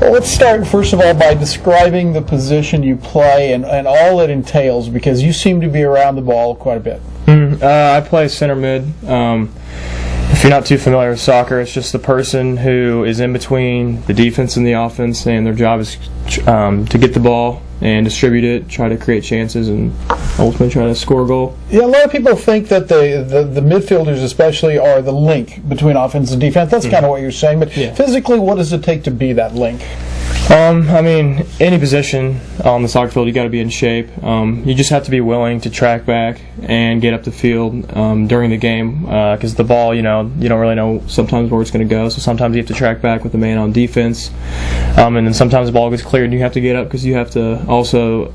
Well, let's start, first of all, by describing the position you play and all it entails, because you seem to be around the ball quite a bit. I play center mid. If you're not too familiar with soccer, it's just the person who is in between the defense and the offense, and their job is to get the ball and distribute it, try to create chances, and ultimately try to score a goal. Yeah, a lot of people think that the midfielders especially are the link between offense and defense. That's kind of what you're saying, but physically, what does it take to be that link? I mean, any position on the soccer field, you got to be in shape. You just have to be willing to track back and get up the field during the game, because the ball, you don't really know sometimes where it's going to go. So sometimes you have to track back with the man on defense, and then sometimes the ball gets cleared and you have to get up because you have to also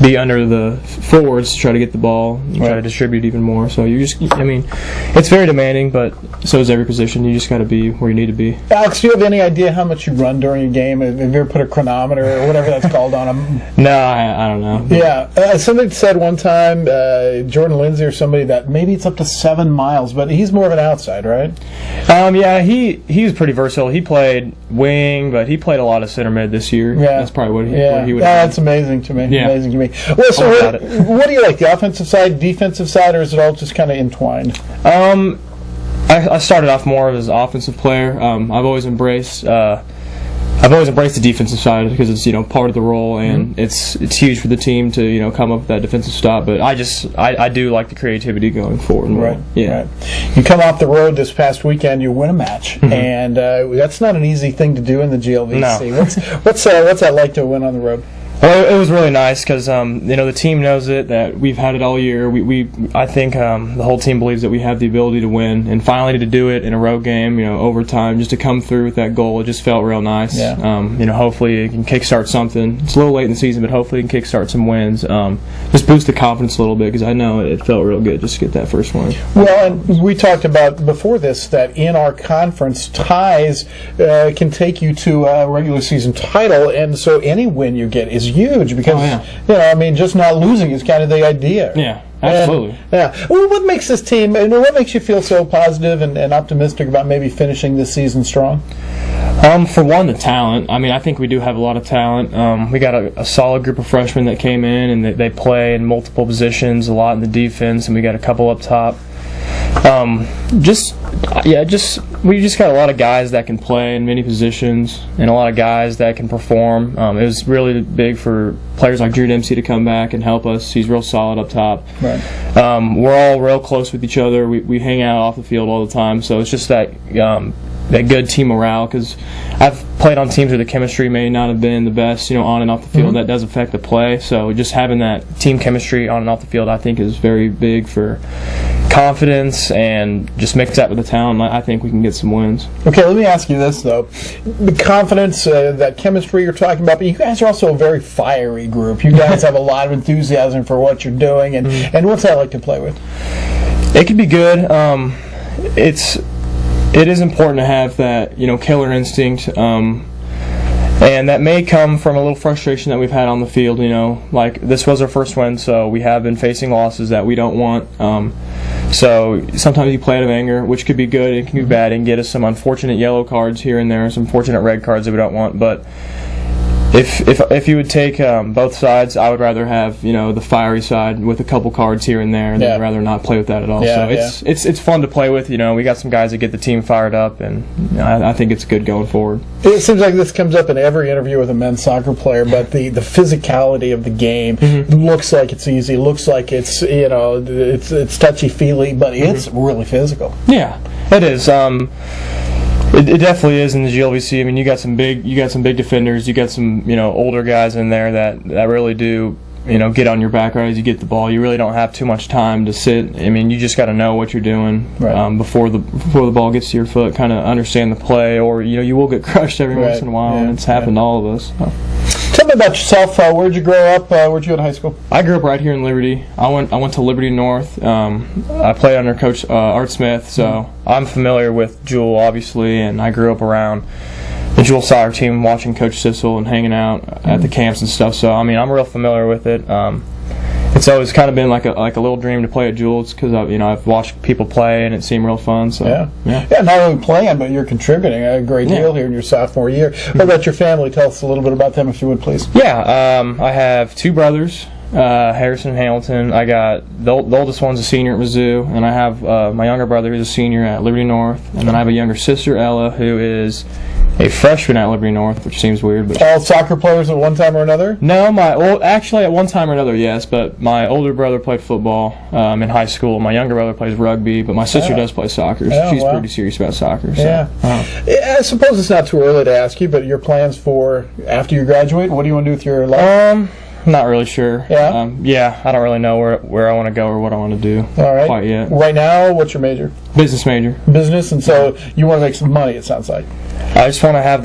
be under the forwards to try to get the ball and try to distribute even more. So it's very demanding, but so is every position. You just got to be where you need to be. Alex, do you have any idea how much you run during a game? Have you ever put a chronometer or whatever that's called on them? No, I don't know. Yeah, somebody said one time, Jordan Lindsay or somebody, that maybe it's up to 7 miles, but he's more of an outside, right? Yeah, he was pretty versatile. He played wing, but he played a lot of center mid this year. Yeah, that's probably what he would. Yeah, that's amazing to me. Yeah. Amazing to me. Well, so what do you like, the offensive side, defensive side, or is it all just kind of entwined? I started off more as an offensive player. I've always embraced the defensive side because it's part of the role, and it's huge for the team to come up with that defensive stop. But I do like the creativity going forward. Right. Yeah. Right. You come off the road this past weekend, you win a match, and that's not an easy thing to do in the GLVC. No. What's that like to win on the road? Well, it was really nice because the team knows it, that we've had it all year. I think the whole team believes that we have the ability to win, and finally to do it in a road game, overtime, just to come through with that goal, it just felt real nice. Yeah. Hopefully it can kickstart something. It's a little late in the season, but hopefully it can kickstart some wins. Just boost the confidence a little bit because I know it felt real good just to get that first win. Well, and we talked about before this that in our conference, ties can take you to a regular season title, and so any win you get is huge because just not losing is kind of the idea. Yeah, absolutely. Well, what makes this team, and what makes you feel so positive and optimistic about maybe finishing this season strong? For one, the talent. I think we do have a lot of talent. We got a solid group of freshmen that came in, and they play in multiple positions, a lot in the defense, and we got a couple up top. We just got a lot of guys that can play in many positions and a lot of guys that can perform. It was really big for players like Drew Dempsey to come back and help us. He's real solid up top. Right. We're all real close with each other. We hang out off the field all the time, so it's just that good team morale, because I've played on teams where the chemistry may not have been the best, on and off the field. That does affect the play. So just having that team chemistry on and off the field, I think, is very big for confidence, and just mix that with the talent. I think we can get some wins. Okay, let me ask you this, though. The confidence, that chemistry you're talking about, but you guys are also a very fiery group. You guys have a lot of enthusiasm for what you're doing, and what's that like to play with? It can be good. It is important to have that, killer instinct, and that may come from a little frustration that we've had on the field. Like this was our first win, so we have been facing losses that we don't want. So sometimes you play out of anger, which could be good, it can be bad, and get us some unfortunate yellow cards here and there, some unfortunate red cards that we don't want. But if you would take both sides, I would rather have the fiery side with a couple cards here and there, and I'd rather not play with that at all. It's fun to play with. We got some guys that get the team fired up, and I think it's good going forward. It seems like this comes up in every interview with a men's soccer player, but the physicality of the game looks like it's easy, looks like it's it's touchy feely, but it's really physical. Yeah, it is. It definitely is in the GLVC. You got some big defenders. You got some older guys in there that really do get on your back right as you get the ball. You really don't have too much time to sit. You just got to know what you're doing before the ball gets to your foot. Kind of understand the play, or you will get crushed every once in a while, and it's happened to all of us. Tell me about yourself. Where'd you grow up? Where'd you go to high school? I grew up right here in Liberty. I went to Liberty North. I played under Coach Art Smith, so I'm familiar with Jewell, obviously, and I grew up around the Jewell soccer team, watching Coach Sissel and hanging out at the camps and stuff. So I'm real familiar with it. it's always kind of been like a little dream to play at Jewell because I've watched people play and it seemed real fun. So yeah. Not only playing, but you're contributing a great deal here in your sophomore year. What about your family? Tell us a little bit about them, if you would, please. Yeah, I have two brothers, Harrison and Hamilton. I got the oldest one's a senior at Mizzou, and I have my younger brother who's a senior at Liberty North, and then I have a younger sister, Ella, who is a freshman at Liberty North, which seems weird. But all soccer players at one time or another? No, actually at one time or another, yes. But my older brother played football in high school. My younger brother plays rugby, but my sister does play soccer. She's pretty serious about soccer. So. Yeah. I suppose it's not too early to ask you, but your plans for after you graduate, what do you want to do with your life? Not really sure. Yeah? I don't really know where I want to go or what I want to do quite yet. Right now, what's your major? Business major. Business, and so you want to make some money, it sounds like. I just want to have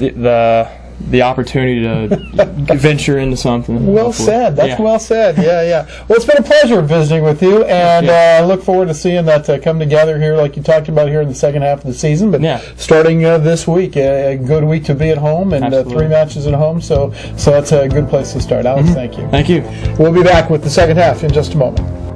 the opportunity to venture into something. Well said. That's well said. Yeah. Well, it's been a pleasure visiting with you, and I look forward to seeing that come together here, like you talked about here in the second half of the season. But starting this week, a good week to be at home, and 3 matches at home. So that's a good place to start. Alex, thank you. Thank you. We'll be back with the second half in just a moment.